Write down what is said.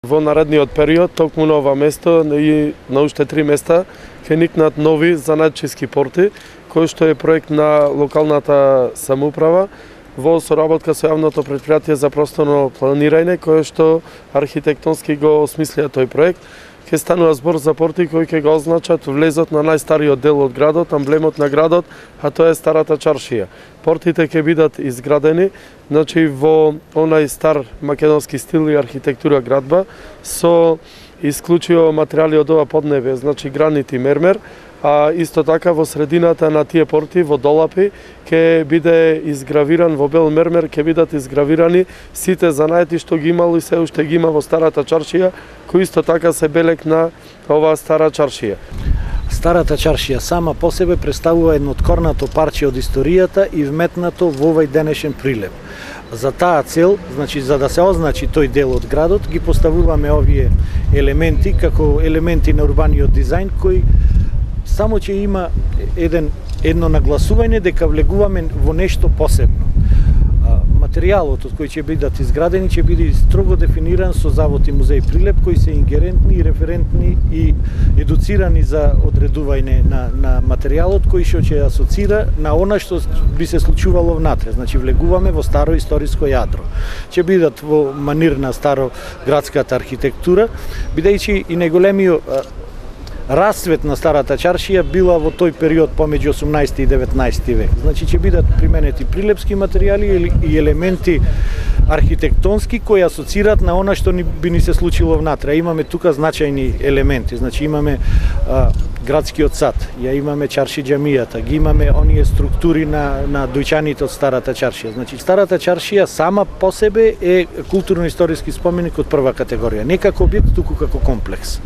Во наредниот период, токму на ова место и на уште 3 места, ќе никнат нови занаетчиски порти, кој што е проект на локалната самоуправа во соработка со јавното претпријатие за просторно планирање, кое што архитектонски го осмислија тој проект. Ќе станува збор за порти кои ќе го означат влезот на најстариот дел од градот, амблемот на градот, а тоа е Старата чаршија. Портите ќе бидат изградени, значи во онај стар македонски стил и архитектура градба со исклучио материјали од ова поднебе, значи гранит и мермер, а исто така во средината на тие порти во долапи ќе биде изгравиран во бел мермер, ќе бидат изгравирани сите занаети што ги имало и се уште ги има во Старата чаршија, кои исто така се белег на оваа Стара чаршија. Старата чаршија сама по себе представува едно откорнато парче од историјата и вметнато во овој денешен прилеп. За таа цел, значи за да се означи тој дел од градот, ги поставуваме овие елементи како елементи на урбаниот дизајн кои само че има едно нагласување дека влегуваме во нешто посебно. Материјалот од кој ќе бидат изградени ќе биде строго дефиниран со Завод и музеј Прилеп, кои се ингерентни и референтни и едуцирани за одредување на материјалот кој што ќе асоцира на она што би се случувало внатре. Значи влегуваме во старо историско јадро. Ќе бидат во манир на старо градската архитектура, бидејќи и најголемиот расцвет на Старата чаршија била во тој период помеѓу 18 и 19 век. Значи ќе бидат применети прилепски материјали и елементи архитектонски кои асоцираат на она што би ни се случило внатре. Имаме тука значајни елементи, значи имаме градскиот сад, ја имаме чарши џамијата, ги имаме оние структури на дојчаните од Старата чаршија. Значи Старата чаршија сама по себе е културно-историски споменик од прва категорија, не како објект, туку како комплекс.